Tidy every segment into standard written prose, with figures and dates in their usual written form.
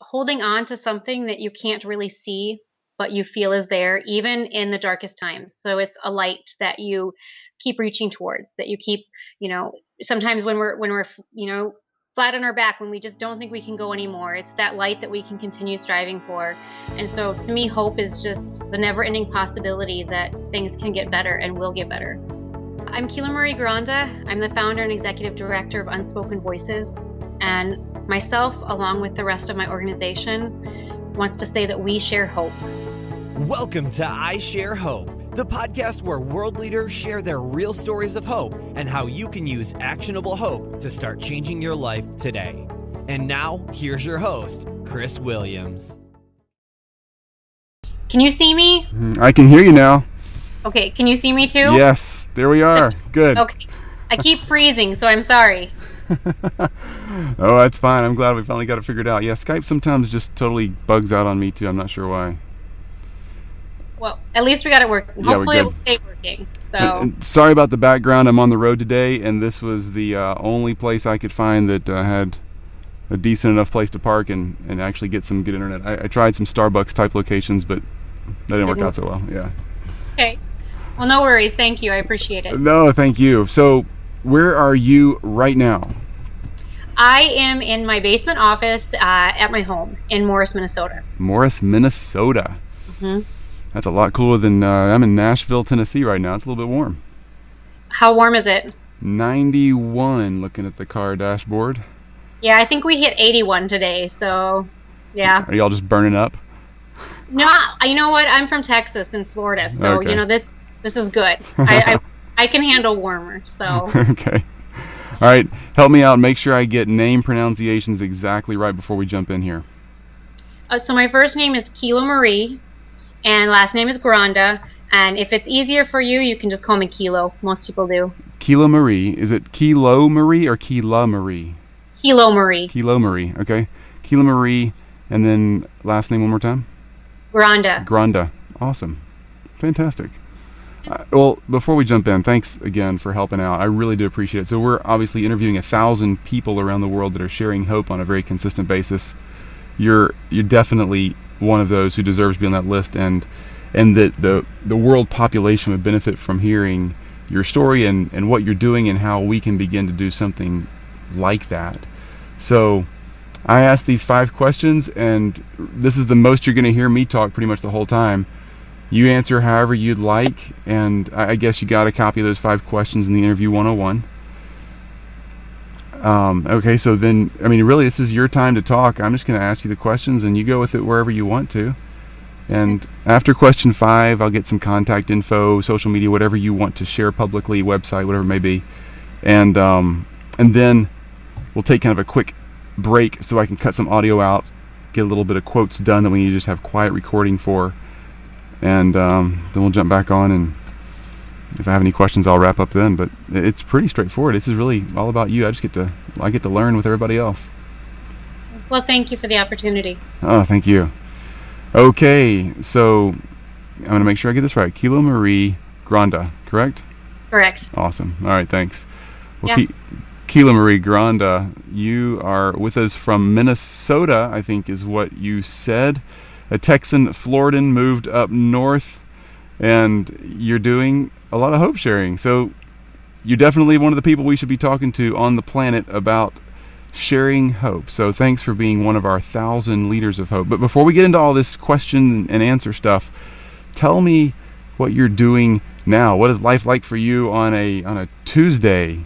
holding on to something that you can't really see, but you feel is there, even in the darkest times. So it's a light that you keep reaching towards, that you keep, sometimes when we're, flat on our back, when we just don't think we can go anymore, it's that light that we can continue striving for. And so to me, hope is just the never ending possibility that things can get better and will get better. I'm KiloMarie Granda. I'm the founder and executive director of Unspoken Voices. And myself, along with the rest of my organization, wants to say that we share hope. Welcome to I Share Hope, the podcast where world leaders share their real stories of hope and how you can use actionable hope to start changing your life today. And now, here's your host, Chris Williams. Can you see me? I can hear you now. Okay, can you see me too? Yes, there we are. Good. Okay. I keep freezing, so I'm sorry. Oh, that's fine. I'm glad we finally got it figured out. Yeah, Skype sometimes just totally bugs out on me too. I'm not sure why. Well, at least we got it working. Yeah, hopefully it will stay working. So and sorry about the background. I'm on the road today, and this was the only place I could find that had a decent enough place to park and actually get some good internet. I tried some Starbucks type locations, but that didn't work out so well. Yeah. Okay. Well, no worries. Thank you. I appreciate it. No, thank you. So, where are you right now? I am in my basement office at my home in Morris, Minnesota. Morris, Minnesota. Mm-hmm. That's a lot cooler than I'm in Nashville, Tennessee right now. It's a little bit warm. How warm is it? 91 looking at the car dashboard. Yeah, I think we hit 81 today, so yeah. Are y'all just burning up? No, you know what? I'm from Texas and Florida, so Okay. this is good. I can handle warmer, so. Okay. All right, help me out. Make sure I get name pronunciations exactly right before we jump in here. So my first name is KiloMarie, and last name is Granda. And if it's easier for you, you can just call me Kilo. Most people do. KiloMarie. Is it KiloMarie or KilaMarie? KiloMarie. KiloMarie. Okay. KiloMarie, and then last name one more time. Granda. Granda. Awesome. Fantastic. Well, before we jump in, thanks again for helping out. I really do appreciate it. So we're obviously interviewing 1,000 people around the world that are sharing hope on a very consistent basis. You're definitely one of those who deserves to be on that list, and that the world population would benefit from hearing your story and what you're doing and how we can begin to do something like that. So I asked these 5 questions, and this is the most you're going to hear me talk pretty much the whole time. You answer however you'd like, and I guess you got a copy of those 5 questions in the interview 101. Okay, so then, really, this is your time to talk. I'm just going to ask you the questions, and you go with it wherever you want to. And after question 5, I'll get some contact info, social media, whatever you want to share publicly, website, whatever it may be. And then we'll take kind of a quick break so I can cut some audio out, get a little bit of quotes done that we need to just have quiet recording for. And then we'll jump back on, and if I have any questions, I'll wrap up then. But it's pretty straightforward. This is really all about you. I get to learn with everybody else. Well, thank you for the opportunity. Oh, thank you. Okay, so I'm going to make sure I get this right. KiloMarie Granda, correct? Correct. Awesome. All right, thanks. Well, Yeah. KiloMarie Granda, you are with us from Minnesota, I think is what you said. A Texan Floridan, moved up north, and you're doing a lot of hope sharing. So you're definitely one of the people we should be talking to on the planet about sharing hope. So thanks for being one of our 1,000 leaders of hope. But before we get into all this question and answer stuff, tell me what you're doing now. What is life like for you on a Tuesday?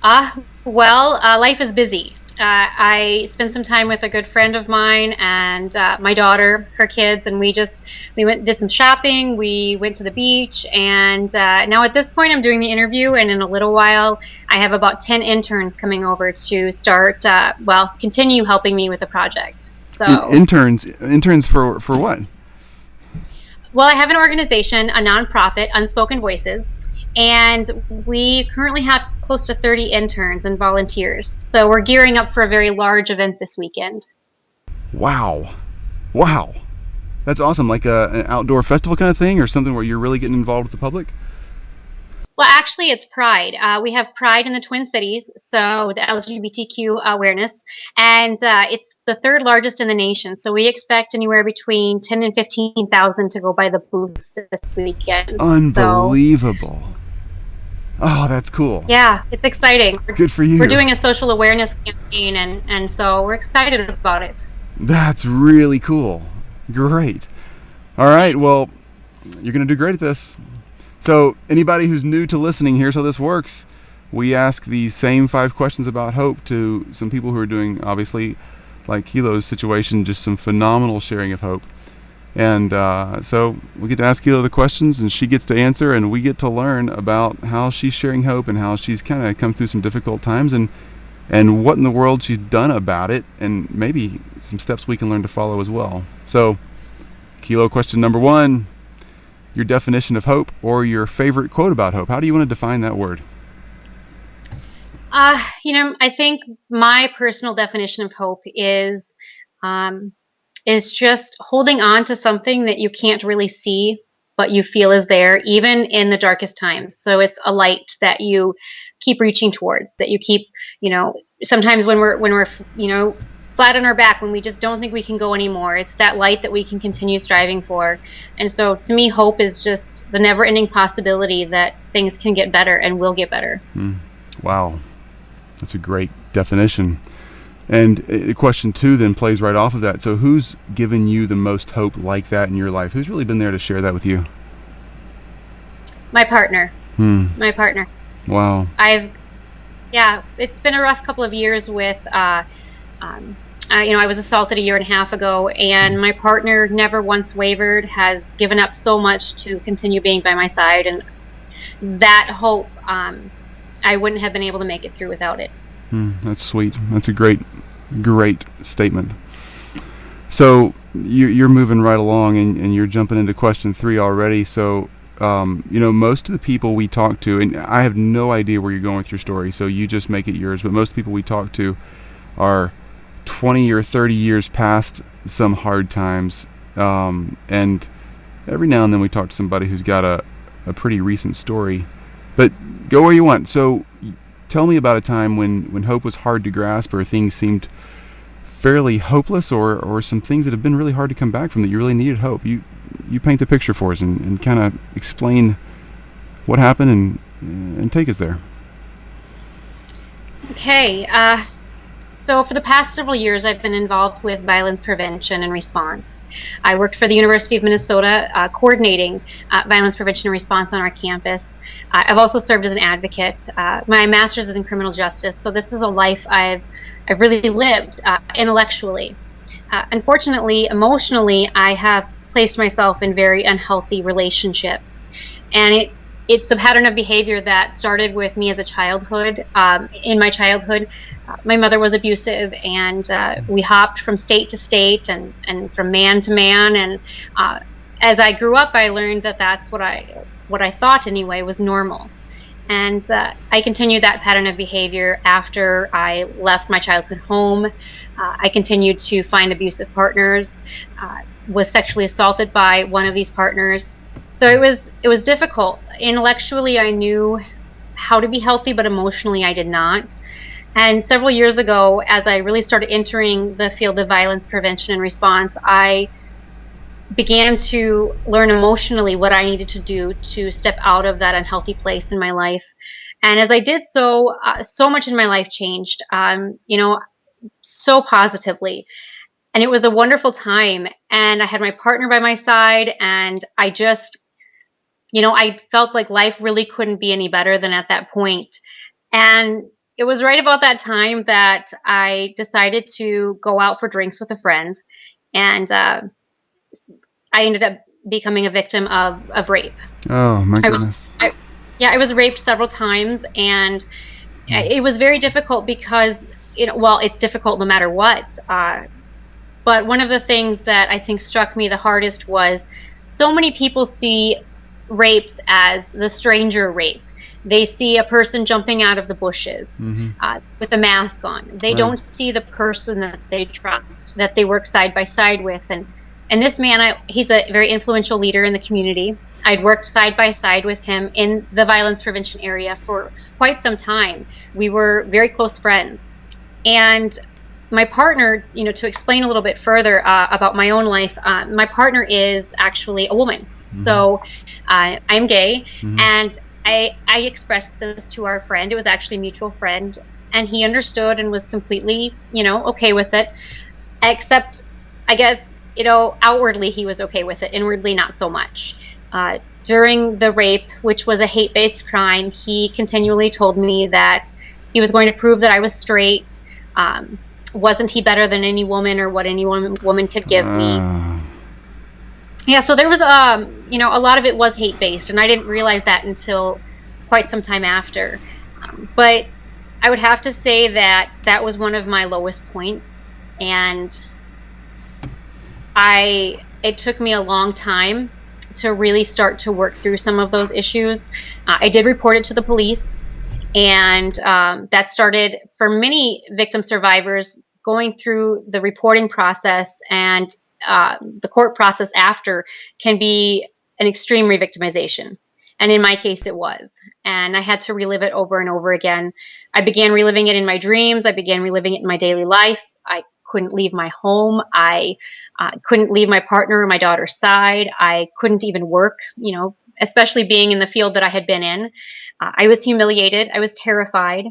Life is busy. I spent some time with a good friend of mine and my daughter, her kids, and we did some shopping. We went to the beach, and now at this point I'm doing the interview, and in a little while I have about 10 interns coming over to start, continue helping me with the project. So Interns for what? Well, I have an organization, a nonprofit, Unspoken Voices, and we currently have close to 30 interns and volunteers. So we're gearing up for a very large event this weekend. Wow. That's awesome. Like an outdoor festival kind of thing, or something where you're really getting involved with the public? Well, actually, it's Pride. We have Pride in the Twin Cities, so the LGBTQ awareness, and it's the third largest in the nation. So we expect anywhere between 10 and 15,000 to go by the booth this weekend. So Unbelievable. Oh, that's cool. yeah, it's exciting. Good for We're you. doing a social awareness campaign, and so we're excited about it. That's really cool. Great. All right, well, you're going to do great at this. So anybody who's new to listening, here's how this works. We ask these same 5 questions about hope to some people who are doing, obviously, like Kilo's situation, just some phenomenal sharing of hope. And so we get to ask Kilo the questions, and she gets to answer, and we get to learn about how she's sharing hope and how she's kind of come through some difficult times, and what in the world she's done about it, and maybe some steps we can learn to follow as well. So, Kilo, question number 1. Your definition of hope, or your favorite quote about hope. How do you want to define that word? I think my personal definition of hope is just holding on to something that you can't really see, but you feel is there, even in the darkest times. So it's a light that you keep reaching towards, that you keep, sometimes when we're flat on our back, when we just don't think we can go anymore, it's that light that we can continue striving for. And so to me, hope is just the never-ending possibility that things can get better and will get better. Wow, that's a great definition. And question 2 then plays right off of that. So who's given you the most hope like that in your life? Who's really been there to share that with you? My partner. My partner. Wow. It's been a rough couple of years with I was assaulted 1.5 years ago, and my partner never once wavered, has given up so much to continue being by my side, and that hope, I wouldn't have been able to make it through without it. That's sweet. That's a great statement. So you're moving right along, and you're jumping into question 3 already. So, most of the people we talk to, and I have no idea where you're going with your story, so you just make it yours, but most people we talk to are 20 or 30 years past some hard times, and every now and then we talk to somebody who's got a pretty recent story. But go where you want. So tell me about a time when hope was hard to grasp, or things seemed fairly hopeless, or some things that have been really hard to come back from that you really needed hope. You paint the picture for us and kind of explain what happened and take us there. Okay. So for the past several years, I've been involved with violence prevention and response. I worked for the University of Minnesota coordinating violence prevention and response on our campus. I've also served as an advocate. My master's is in criminal justice, so this is a life I've really lived intellectually. Unfortunately, emotionally, I have placed myself in very unhealthy relationships, and it's a pattern of behavior that started with me as a childhood. In my childhood, my mother was abusive, and we hopped from state to state and from man to man. And as I grew up, I learned that that's what I thought anyway was normal. And I continued that pattern of behavior after I left my childhood home. I continued to find abusive partners, was sexually assaulted by one of these partners. So it was difficult. Intellectually, I knew how to be healthy, but emotionally, I did not. And several years ago, as I really started entering the field of violence prevention and response, I began to learn emotionally what I needed to do to step out of that unhealthy place in my life. And as I did so, so much in my life changed, so positively. And it was a wonderful time. And I had my partner by my side, and I just, I felt like life really couldn't be any better than at that point. And it was right about that time that I decided to go out for drinks with a friend. And I ended up becoming a victim of rape. Oh, my goodness. I was raped several times, and it was very difficult because, it's difficult no matter what. But one of the things that I think struck me the hardest was so many people see rapes as the stranger rape. They see a person jumping out of the bushes with a mask on. They don't see the person that they trust, that they work side by side with, and And this man, he's a very influential leader in the community. I'd worked side by side with him in the violence prevention area for quite some time. We were very close friends. And my partner, to explain a little bit further about my own life, my partner is actually a woman. So I'm gay, and I expressed this to our friend. It was actually a mutual friend, and he understood and was completely, okay with it. Except, I guess, outwardly he was okay with it, inwardly not so much. During the rape, which was a hate-based crime, he continually told me that he was going to prove that I was straight. Wasn't he better than any woman, or what any woman could give me? Yeah, so there was, a lot of it was hate-based, and I didn't realize that until quite some time after. But I would have to say that that was one of my lowest points, and it took me a long time to really start to work through some of those issues. I did report it to the police, and that started, for many victim survivors, going through the reporting process and the court process after can be an extreme re-victimization. And in my case, it was. And I had to relive it over and over again. I began reliving it in my dreams. I began reliving it in my daily life. I couldn't leave my home. I couldn't leave my partner or my daughter's side. I couldn't even work, especially being in the field that I had been in. I was humiliated. I was terrified.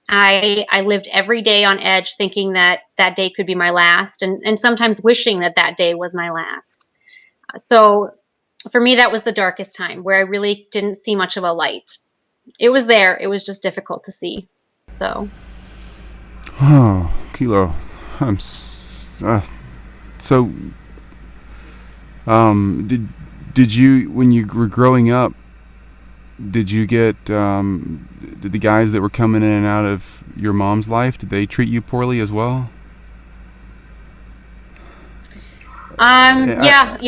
I lived every day on edge, thinking that that day could be my last, and sometimes wishing that that day was my last. So for me, that was the darkest time, where I really didn't see much of a light. It was there. It was just difficult to see. So. Oh, Kilo, did you, when you were growing up, did you get, did the guys that were coming in and out of your mom's life, did they treat you poorly as well? Yeah,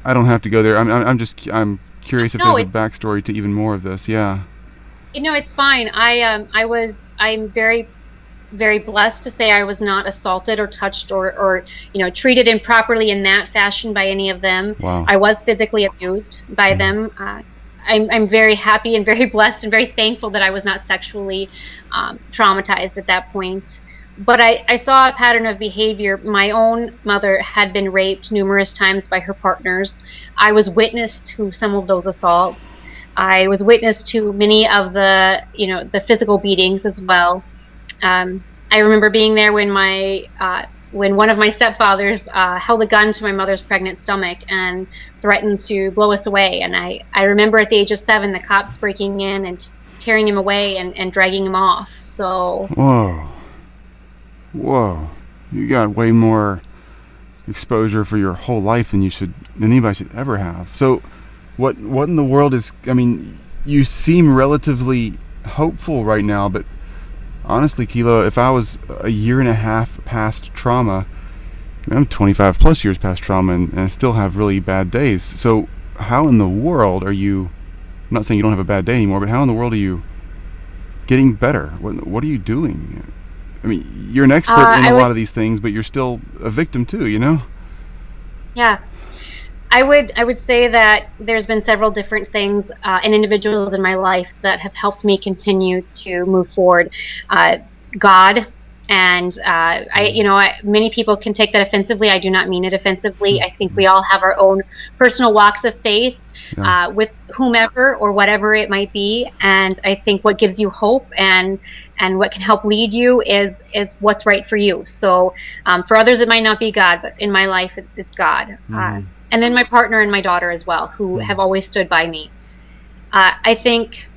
I don't have to go there. I'm curious if there's a backstory to even more of this. Yeah. It's fine. I'm very, very blessed to say I was not assaulted or touched or treated improperly in that fashion by any of them. Wow. I was physically abused by them. I'm very happy and very blessed and very thankful that I was not sexually traumatized at that point. But I saw a pattern of behavior. My own mother had been raped numerous times by her partners. I was witness to some of those assaults. I was witness to many of the physical beatings as well. I remember being there when when one of my stepfathers held a gun to my mother's pregnant stomach and threatened to blow us away. And I remember at the age of 7, the cops breaking in and tearing him away and dragging him off. So. Whoa. You got way more exposure for your whole life than anybody should ever have. So what in the world you seem relatively hopeful right now, but honestly, Kilo, if I was a year and a half past trauma, I'm 25 plus years past trauma, and I still have really bad days. So how in the world are you, I'm not saying you don't have a bad day anymore, but how in the world are you getting better? What are you doing? You're an expert in a lot of these things, but you're still a victim too, Yeah. I would say that there's been several different things and individuals in my life that have helped me continue to move forward. God, and many people can take that offensively. I do not mean it offensively. I think we all have our own personal walks of faith with whomever or whatever it might be. And I think what gives you hope and what can help lead you is what's right for you. So for others, it might not be God, but in my life, it's God. And then my partner and my daughter as well, who have always stood by me. I think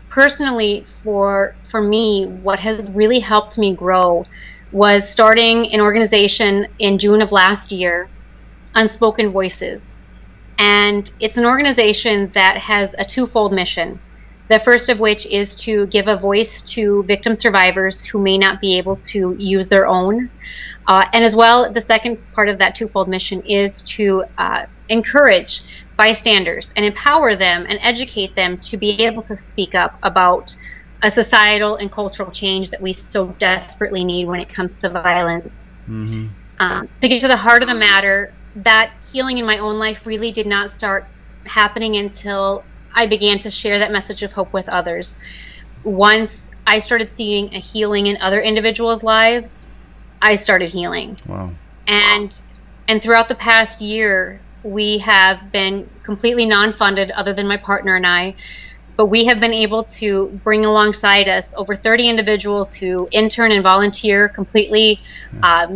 personally, for me, what has really helped me grow was starting an organization in June of last year, Unspoken Voices. And it's an organization that has a twofold mission. The first of which is to give a voice to victim survivors who may not be able to use their own. And as well, the second part of that twofold mission is to encourage bystanders and empower them and educate them to be able to speak up about a societal and cultural change that we so desperately need when it comes to violence. To get to the heart of the matter, that healing in my own life really did not start happening until I began to share that message of hope with others. Once I started seeing a healing in other individuals' lives, I started healing. Wow. And throughout the past year, we have been completely non-funded, other than my partner and I, but we have been able to bring alongside us over 30 individuals who intern and volunteer completely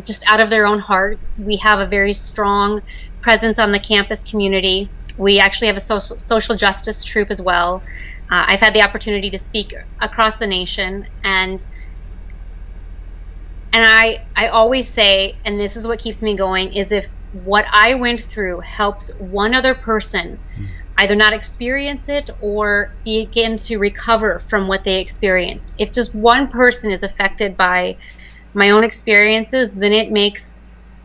just out of their own hearts. We have a very strong presence on the campus community. We actually have a social justice troupe as well. I've had the opportunity to speak across the nation, and I always say, and this is what keeps me going, is if what I went through helps one other person either not experience it or begin to recover from what they experienced. If just one person is affected by my own experiences, then it makes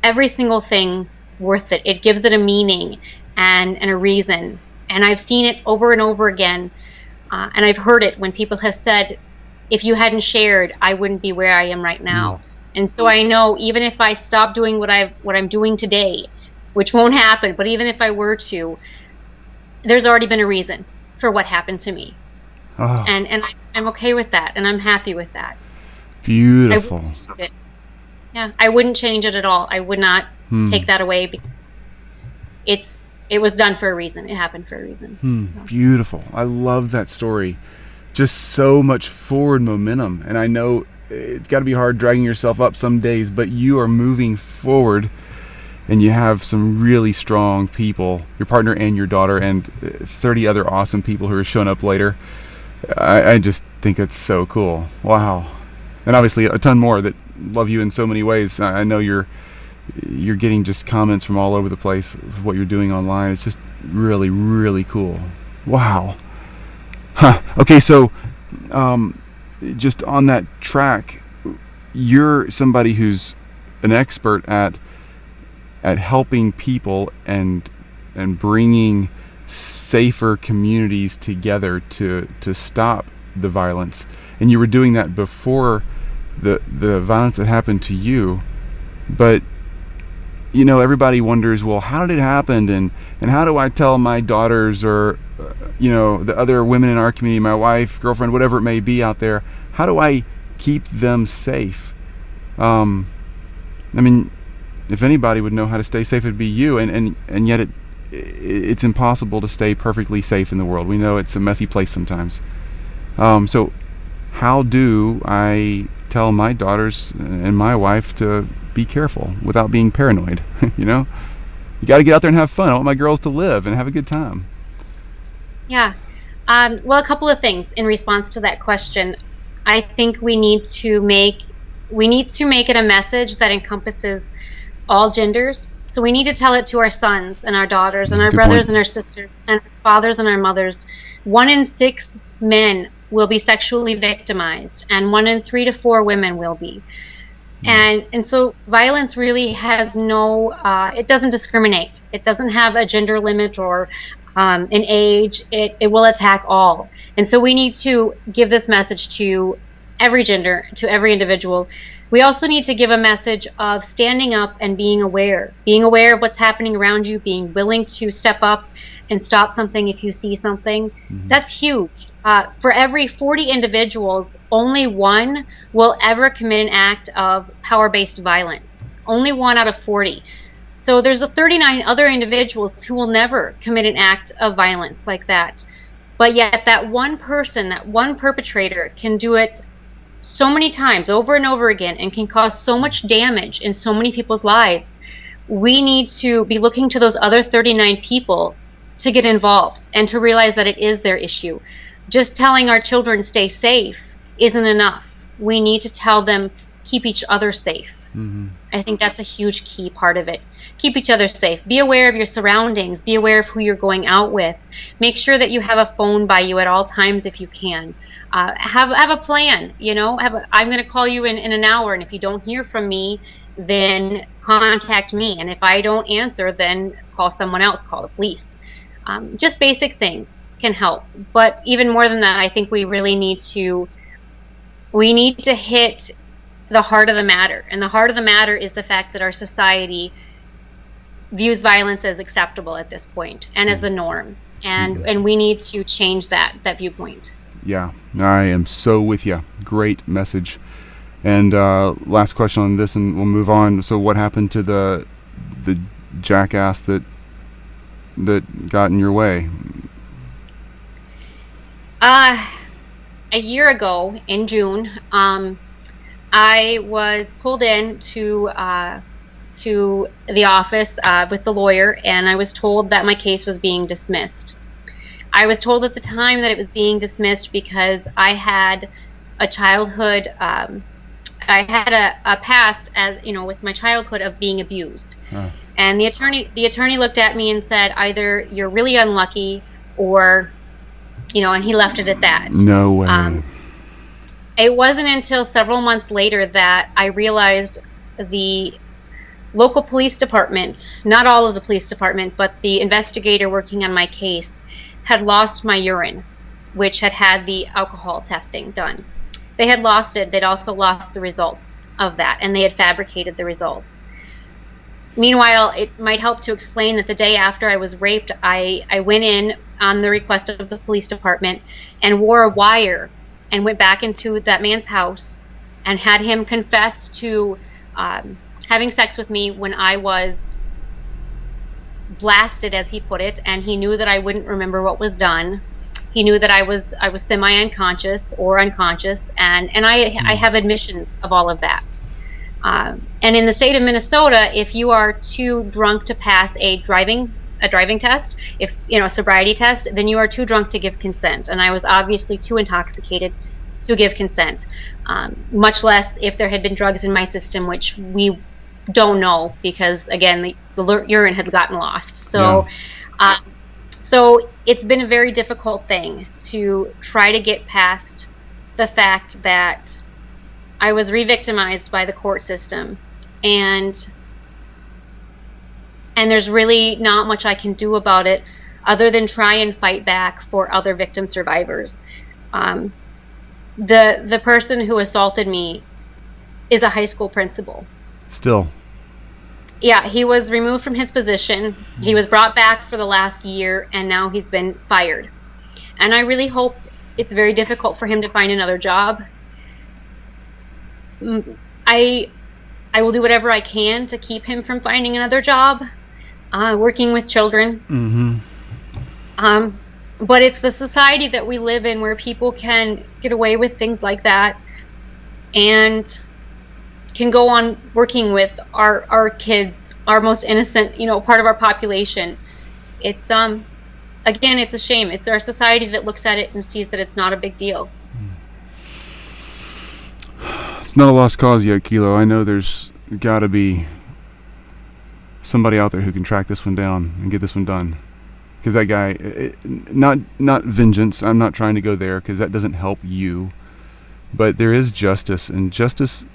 every single thing worth it. It gives it a meaning and a reason. And I've seen it over and over again. And I've heard it when people have said, if you hadn't shared, I wouldn't be where I am right now. And so I know even if I stop doing what I'm doing today, which won't happen, but even if I were to, there's already been a reason for what happened to me. Oh. And I'm okay with that, and I'm happy with that. Beautiful. I wouldn't change it at all. I would not take that away, because it was done for a reason. It happened for a reason. So. Beautiful. I love that story. Just so much forward momentum. And I know it's got to be hard dragging yourself up some days, but you are moving forward, and you have some really strong people, your partner and your daughter, and 30 other awesome people who are showing up later. I just think it's so cool. Wow. And obviously a ton more that love you in so many ways. I know you're getting just comments from all over the place of what you're doing online. It's just really, really cool. Wow. Huh. Okay, so just on that track, you're somebody who's an expert at helping people and bringing safer communities together to stop the violence. And you were doing that before the violence that happened to you. But everybody wonders, well, how did it happen, and how do I tell my daughters or the other women in our community, my wife, girlfriend, whatever it may be out there, how do I keep them safe? If anybody would know how to stay safe, it'd be you, and yet it's impossible to stay perfectly safe in the world. We know it's a messy place sometimes. So how do I tell my daughters and my wife to be careful without being paranoid? You got to get out there and have fun. I want my girls to live and have a good time. Yeah. Well, a couple of things in response to that question. I think we need to make it a message that encompasses all genders. So we need to tell it to our sons and our daughters and our brothers and our sisters and our fathers and our mothers. 1 in 6 men will be sexually victimized, and 1 in 3 to 4 women will be. And so violence really has it doesn't discriminate. It doesn't have a gender limit or an age. It will attack all. And so we need to give this message to every gender, to every individual. We also need to give a message of standing up and being aware of what's happening around you, being willing to step up and stop something if you see something. That's huge. For every 40 individuals, only 1 will ever commit an act of power-based violence. Only 1 out of 40. So there's 39 other individuals who will never commit an act of violence like that. But yet that one person, that one perpetrator can do it so many times over and over again and can cause so much damage in so many people's lives. We need to be looking to those other 39 people to get involved and to realize that it is their issue. Just telling our children stay safe isn't enough. We need to tell them keep each other safe. I think that's a huge key part of it. Keep each other safe. Be aware of your surroundings. Be aware of who you're going out with. Make sure that you have a phone by you at all times if you can. Have a plan. I'm going to call you in an hour, and if you don't hear from me, then contact me. And if I don't answer, then call someone else. Call the police. Just basic things can help. But even more than that, I think we really need to hit the heart of the matter. And the heart of the matter is the fact that our society views violence as acceptable at this point and as the norm. And we need to change that viewpoint. Yeah, I am so with you. Great message. And last question on this, and we'll move on. So, what happened to the jackass that got in your way? A year ago in June, I was pulled in to the office with the lawyer, and I was told that my case was being dismissed. I was told at the time that it was being dismissed because I had a childhood, I had a past, as you know, with my childhood of being abused. And the attorney looked at me and said, either you're really unlucky, or, you know, and he left it at that. No way. It wasn't until several months later that I realized the local police department, not all of the police department, but the investigator working on my case, had lost my urine, which had the alcohol testing done. They had lost it. They'd also lost the results of that, and they had fabricated the results. Meanwhile, it might help to explain that the day after I was raped, I went in on the request of the police department and wore a wire and went back into that man's house and had him confess to having sex with me when I was blasted, as he put it, and he knew that I wouldn't remember what was done. He knew that I was semi-unconscious or unconscious, and I have admissions of all of that. And in the state of Minnesota, if you are too drunk to pass a driving test, if you know, a sobriety test, then you are too drunk to give consent. And I was obviously too intoxicated to give consent. Much less if there had been drugs in my system, which we don't know because again, the urine had gotten lost. So, so it's been a very difficult thing to try to get past the fact that I was re-victimized by the court system, and there's really not much I can do about it other than try and fight back for other victim survivors. The person who assaulted me is a high school principal. Still. Yeah, he was removed from his position. He was brought back for the last year, and now he's been fired. And I really hope it's very difficult for him to find another job. I will do whatever I can to keep him from finding another job, working with children. But it's the society that we live in where people can get away with things like that and can go on working with our kids, our most innocent, you know, part of our population. It's again, it's a shame. It's our society that looks at it and sees that it's not a big deal. It's not a lost cause yet, Kilo. I know there's got to be somebody out there who can track this one down and get this one done. Because that guy, not vengeance. I'm not trying to go there because that doesn't help you. But there is justice, and justice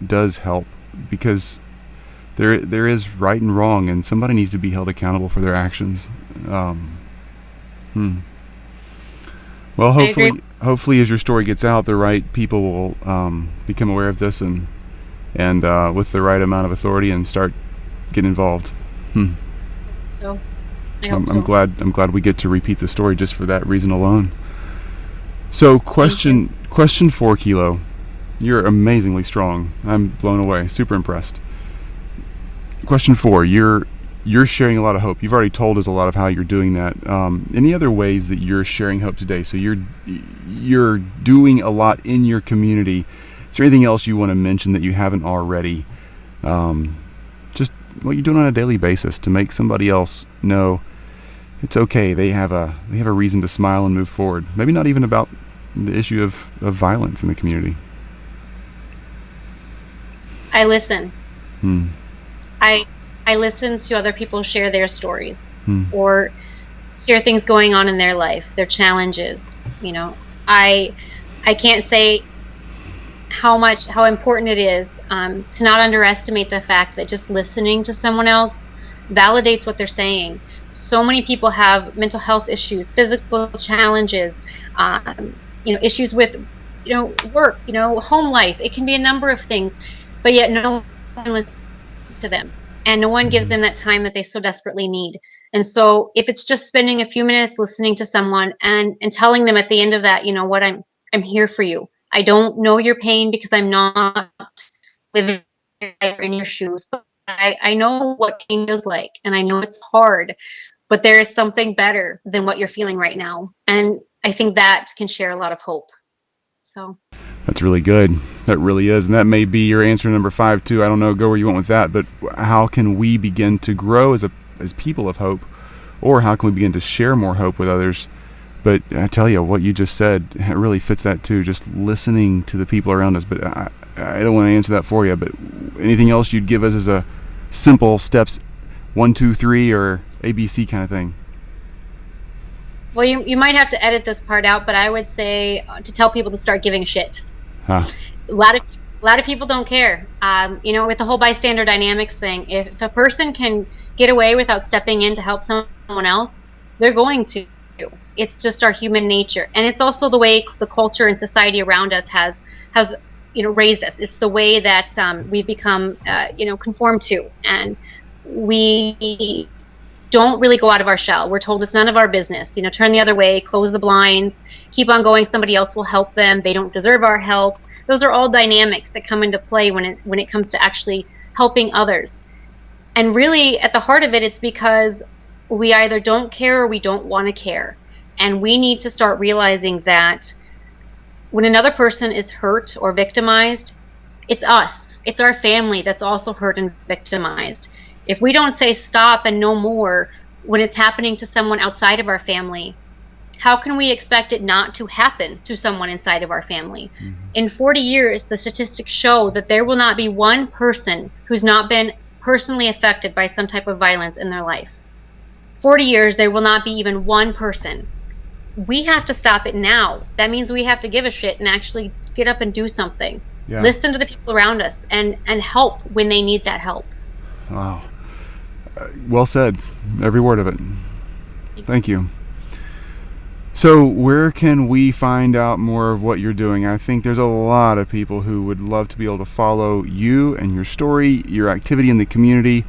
does help because there is right and wrong, and somebody needs to be held accountable for their actions. Well, hopefully, as your story gets out, the right people will become aware of this and with the right amount of authority and start getting involved. So, I'm glad we get to repeat the story just for that reason alone. So, question 4, Kilo. You're amazingly strong. I'm blown away. Super impressed. Question 4. You're sharing a lot of hope. You've already told us a lot of how you're doing that. Any other ways that you're sharing hope today? So you're doing a lot in your community. Is there anything else you want to mention that you haven't already? Just what you're doing on a daily basis to make somebody else know it's okay. They have a reason to smile and move forward. Maybe not even about the issue of violence in the community. I listen. I listen to other people share their stories or share things going on in their life, their challenges. You know, I can't say how important it is to not underestimate the fact that just listening to someone else validates what they're saying. So many people have mental health issues, physical challenges, issues with, work, home life. It can be a number of things, but yet no one listens to them. and no one gives them that time that they so desperately need. And so if it's just spending a few minutes listening to someone and telling them at the end of that, you know what, I'm here for you. I don't know your pain because I'm not living your life in your shoes, but I know what pain feels like, and I know it's hard, but there is something better than what you're feeling right now. And I think that can share a lot of hope. So That's really good. That really is. And that may be your answer number 5 too. I don't know, go where you want with that, but how can we begin to grow as people of hope, or how can we begin to share more hope with others? But I tell you, what you just said, it really fits that too, just listening to the people around us. But I don't want to answer that for you, but anything else you'd give us as a simple steps 1, 2, 3 or ABC kind of thing? well, you might have to edit this part out, but I would say to tell people to start giving a shit. Huh. A lot of people don't care. You know, with the whole bystander dynamics thing, if a person can get away without stepping in to help someone else, they're going to. It's just our human nature, and it's also the way the culture and society around us has raised us. It's the way that we've become conformed to, and we don't really go out of our shell. We're told it's none of our business. You know, turn the other way, close the blinds, keep on going. Somebody else will help them. They don't deserve our help. Those are all dynamics that come into play when it comes to actually helping others. And really, at the heart of it, it's because we either don't care or we don't want to care. And we need to start realizing that when another person is hurt or victimized, it's us. It's our family that's also hurt and victimized. If we don't say stop and no more when it's happening to someone outside of our family, how can we expect it not to happen to someone inside of our family? Mm-hmm. In 40 years, the statistics show that there will not be one person who's not been personally affected by some type of violence in their life. 40 years, there will not be even one person. We have to stop it now. That means we have to give a shit and actually get up and do something. Yeah. Listen to the people around us and help when they need that help. Wow. Well said. Every word of it. Thank you. So where can we find out more of what you're doing? I think there's a lot of people who would love to be able to follow you and your story, your activity in the community,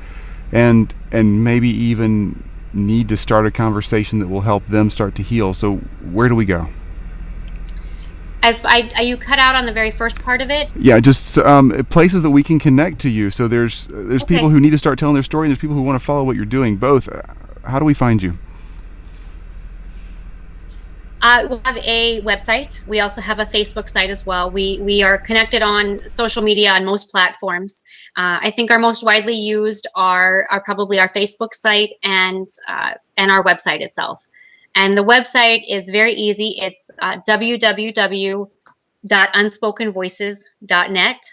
and maybe even need to start a conversation that will help them start to heal. So where do we go? You cut out on the very first part of it? Yeah, just places that we can connect to you. So there's okay. People who need to start telling their story, and there's people who want to follow what you're doing. Both. How do we find you? We have a website. We also have a Facebook site as well. We are connected on social media on most platforms. I think our most widely used are probably our Facebook site and our website itself. And the website is very easy. It's www.unspokenvoices.net.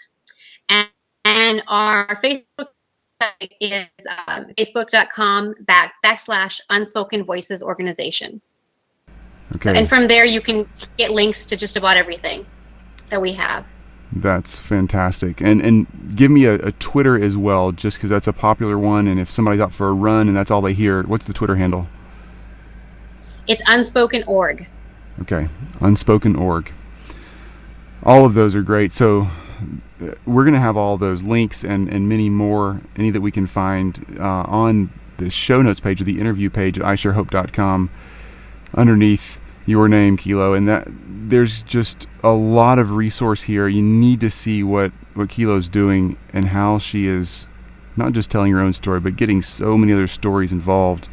And our Facebook site is facebook.com/Unspoken Voices Organization. Okay. So, and from there, you can get links to just about everything that we have. That's fantastic. And give me a Twitter as well, just because that's a popular one. And if somebody's out for a run and that's all they hear, what's the Twitter handle? It's Unspoken.org. Okay, Unspoken.org. All of those are great. So we're going to have all those links and many more, any that we can find on the show notes page of the interview page at isharehope.com underneath your name, Kilo. And that there's just a lot of resource here. You need to see what Kilo's doing and how she is not just telling her own story, but getting so many other stories involved.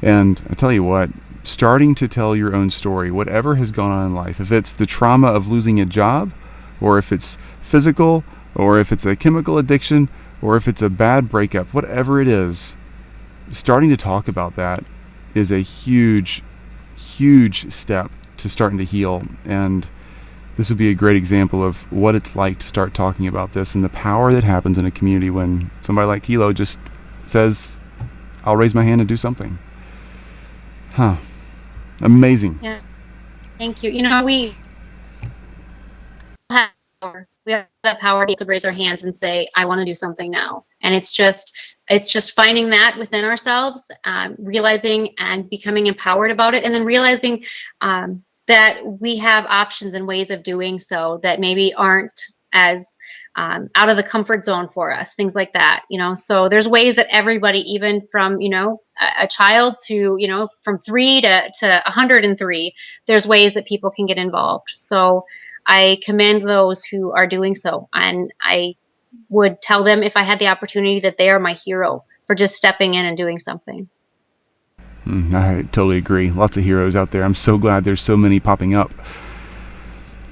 And I tell you what, starting to tell your own story, whatever has gone on in life, if it's the trauma of losing a job, or if it's physical, or if it's a chemical addiction, or if it's a bad breakup, whatever it is, starting to talk about that is a huge, huge step to starting to heal. And this would be a great example of what it's like to start talking about this and the power that happens in a community when somebody like Kilo just says, I'll raise my hand and do something. Huh. Amazing. Yeah. Thank you. You know, we have power. We have that power to raise our hands and say, I want to do something now. And it's just finding that within ourselves, realizing and becoming empowered about it, and then realizing that we have options and ways of doing so that maybe aren't as out of the comfort zone for us, things like that, so there's ways that everybody, even from, a child to, from 3 to 103, there's ways that people can get involved. So I commend those who are doing so. And I would tell them, if I had the opportunity, that they are my hero for just stepping in and doing something. I totally agree. Lots of heroes out there. I'm so glad there's so many popping up.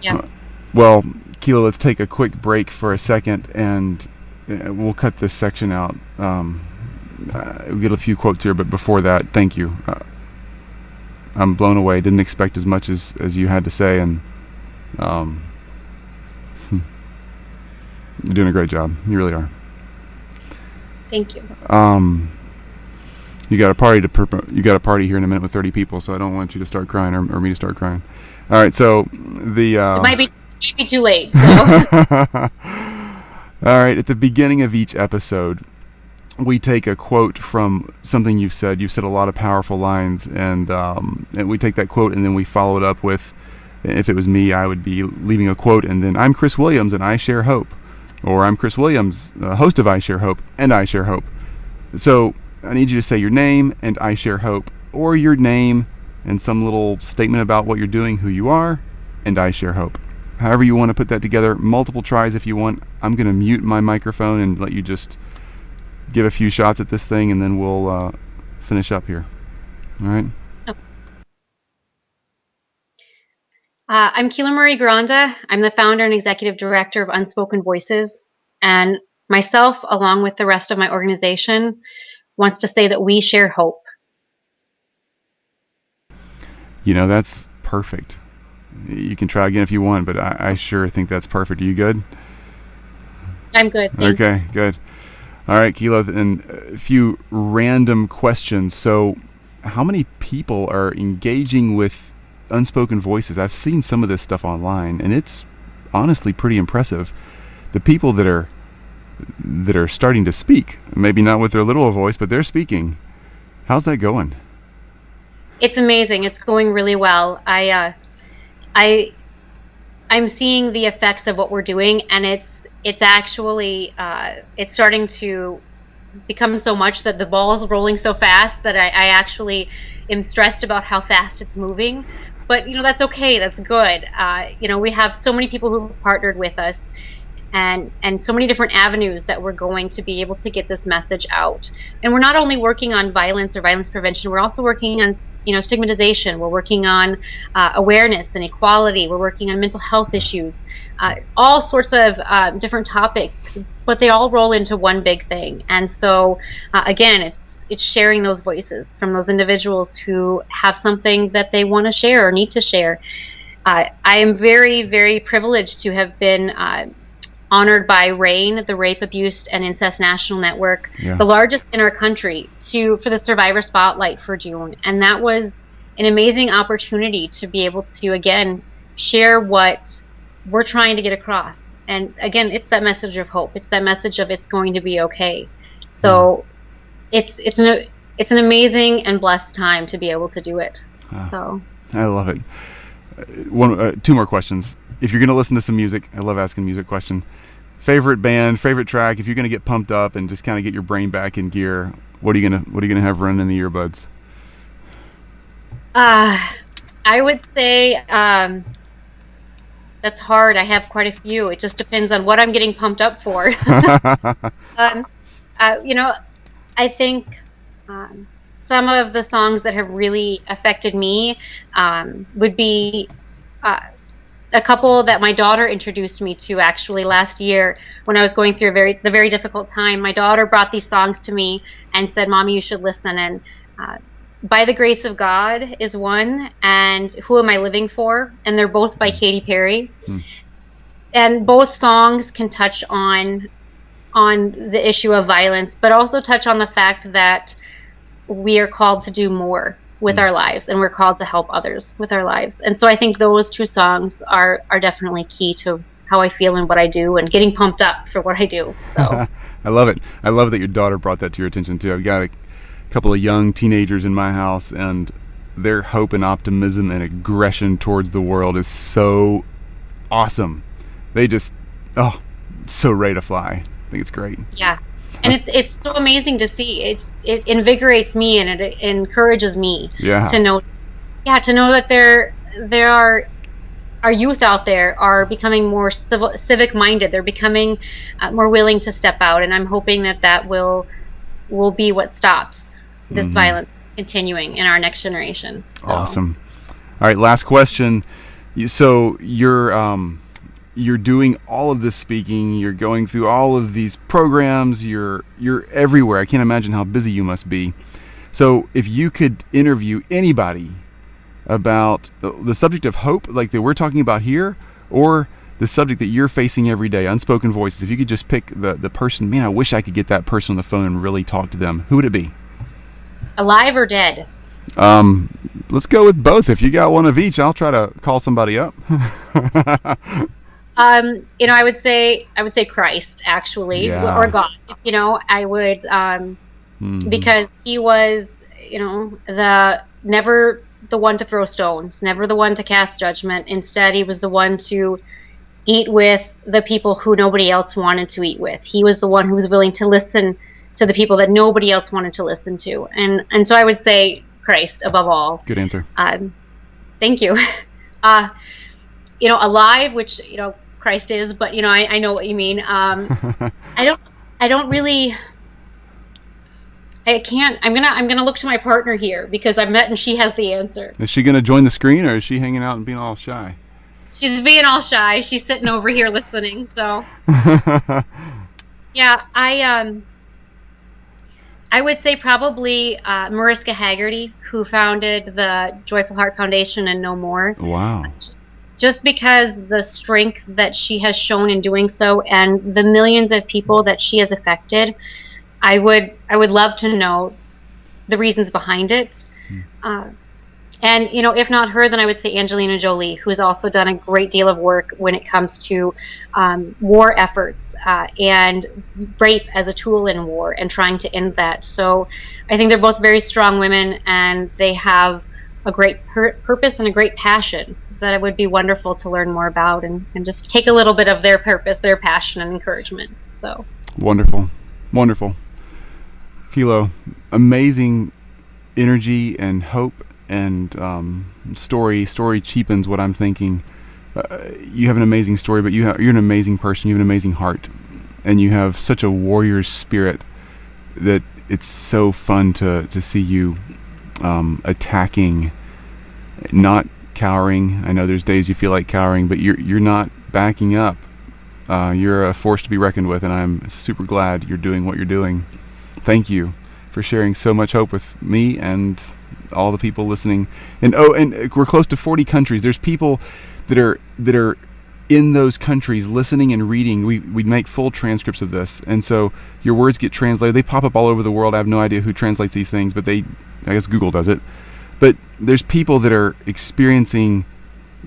Yeah. Well, Kilo, let's take a quick break for a second, and we'll cut this section out. We'll get a few quotes here, but before that, thank you. I'm blown away. Didn't expect as much as you had to say, and you're doing a great job. You really are. Thank you. You got a party here in a minute with 30 people, so I don't want you to start crying or me to start crying. All right, so it might be too late. So. All right, at the beginning of each episode, we take a quote from something you've said. You've said a lot of powerful lines, and we take that quote and then we follow it up with, if it was me, I would be leaving a quote, and then I'm Chris Williams and I share hope, or I'm Chris Williams, host of I Share Hope and I Share Hope. So I need you to say your name and I Share Hope, or your name and some little statement about what you're doing, who you are, and I Share Hope. However you want to put that together, multiple tries if you want. I'm going to mute my microphone and let you just give a few shots at this thing, and then we'll finish up here. All right? Okay. I'm KiloMarie Granda. I'm the founder and executive director of Unspoken Voices, and myself, along with the rest of my organization, wants to say that we share hope. That's perfect. You can try again if you want, but I sure think that's perfect. Are you good? I'm good. Thanks. Okay, good. All right, Kilo, and a few random questions. So how many people are engaging with Unspoken Voices? I've seen some of this stuff online, and it's honestly pretty impressive. The people that are starting to speak, maybe not with their little voice, but they're speaking. How's that going? It's amazing. It's going really well. I'm seeing the effects of what we're doing, and it's actually it's starting to become so much that the ball's rolling so fast that I actually am stressed about how fast it's moving. But that's okay. That's good. We have so many people who have partnered with us, and so many different avenues that we're going to be able to get this message out. And we're not only working on violence or violence prevention, we're also working on stigmatization. We're working on awareness and equality. We're working on mental health issues, all sorts of different topics, but they all roll into one big thing. And so again, it's sharing those voices from those individuals who have something that they want to share or need to share. I am very, very privileged to have been honored by RAIN, the Rape, Abuse, and Incest National Network, the largest in our country, for the Survivor Spotlight for June. And that was an amazing opportunity to be able to, again, share what we're trying to get across. And again, it's that message of hope. It's that message of it's going to be okay. So it's an amazing and blessed time to be able to do it. So I love it. Two more questions. If you're going to listen to some music, I love asking music question. Favorite band, favorite track. If you're going to get pumped up and just kind of get your brain back in gear, what are you gonna have running in the earbuds? I would say that's hard. I have quite a few. It just depends on what I'm getting pumped up for. I think some of the songs that have really affected me would be a couple that my daughter introduced me to actually last year when I was going through the very difficult time. My daughter brought these songs to me and said, "Mommy, you should listen." And By the Grace of God is one, and Who Am I Living For? And they're both by Katy Perry. And both songs can touch on the issue of violence, but also touch on the fact that we are called to do more with our lives, and we're called to help others with our lives. And so I think those two songs are definitely key to how I feel and what I do, and getting pumped up for what I do. So I love it. I love that your daughter brought that to your attention too. I've got a couple of young teenagers in my house, and their hope and optimism and aggression towards the world is so awesome. They just so ready to fly. I think it's great. Yeah. And it's so amazing to see. It invigorates me, and it encourages me to know that there are our youth out there are becoming more civic minded. They're becoming more willing to step out, and I'm hoping that will be what stops this violence continuing in our next generation. So. Awesome. All right, last question. So you're doing all of this speaking, you're going through all of these programs, you're everywhere. I can't imagine how busy you must be. So if you could interview anybody about the subject of hope, like that we're talking about here, or the subject that you're facing every day, Unspoken Voices, if you could just pick the person, man, I wish I could get that person on the phone and really talk to them, who would it be? Alive or dead? Let's go with both. If you got one of each, I'll try to call somebody up. I would say Christ, actually, or God. I would, because he was, never the one to throw stones, never the one to cast judgment. Instead, he was the one to eat with the people who nobody else wanted to eat with. He was the one who was willing to listen to the people that nobody else wanted to listen to. And so I would say Christ above all. Good answer. Thank you. Alive, which, Christ is, but I know what you mean. I don't really. I can't. I'm gonna look to my partner here because I've met and she has the answer. Is she gonna join the screen, or is she hanging out and being all shy? She's being all shy. She's sitting over here listening. So. Yeah, I would say probably Mariska Haggerty, who founded the Joyful Heart Foundation and No More. Wow. Just because the strength that she has shown in doing so, and the millions of people that she has affected, I would love to know the reasons behind it. And if not her, then I would say Angelina Jolie, who's also done a great deal of work when it comes to war efforts and rape as a tool in war and trying to end that. So I think they're both very strong women, and they have a great purpose and a great passion that it would be wonderful to learn more about and just take a little bit of their purpose, their passion, and encouragement. So wonderful. Kilo, amazing energy and hope and story cheapens what I'm thinking. You have an amazing story, but you're an amazing person. You have an amazing heart, and you have such a warrior's spirit that it's so fun to see you attacking, not cowering. I know there's days you feel like cowering, but you're not backing up. You're a force to be reckoned with, and I'm super glad you're doing what you're doing. Thank you for sharing so much hope with me and all the people listening. And we're close to 40 countries. There's people that are in those countries listening and reading. We make full transcripts of this, and so your words get translated. They pop up all over the world. I have no idea who translates these things, but I guess Google does it. But there's people that are experiencing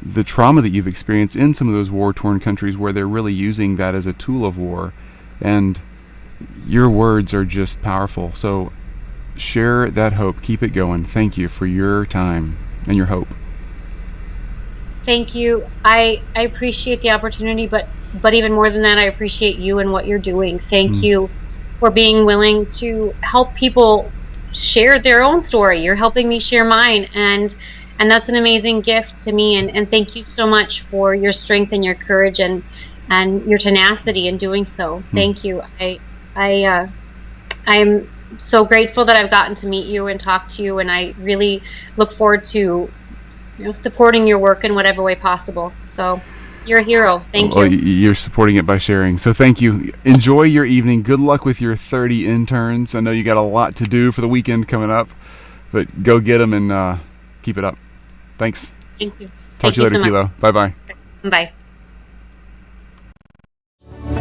the trauma that you've experienced in some of those war-torn countries where they're really using that as a tool of war. And your words are just powerful. So share that hope. Keep it going. Thank you for your time and your hope. Thank you. I appreciate the opportunity, but even more than that, I appreciate you and what you're doing. Thank you for being willing to help people share their own story. You're helping me share mine, and that's an amazing gift to me. And thank you so much for your strength and your courage and your tenacity in doing so. Thank you. I'm so grateful that I've gotten to meet you and talk to you, and I really look forward to supporting your work in whatever way possible. So you're a hero. Thank you. You're supporting it by sharing. So thank you. Enjoy your evening. Good luck with your 30 interns. I know you got a lot to do for the weekend coming up, but go get them and keep it up. Thanks. Thank you. Talk to you later, Kilo. Bye-bye. Bye.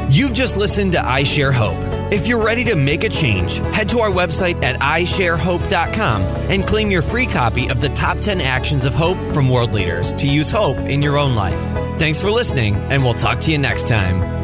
You've just listened to I Share Hope. If you're ready to make a change, head to our website at isharehope.com and claim your free copy of the top 10 actions of hope from world leaders to use hope in your own life. Thanks for listening, and we'll talk to you next time.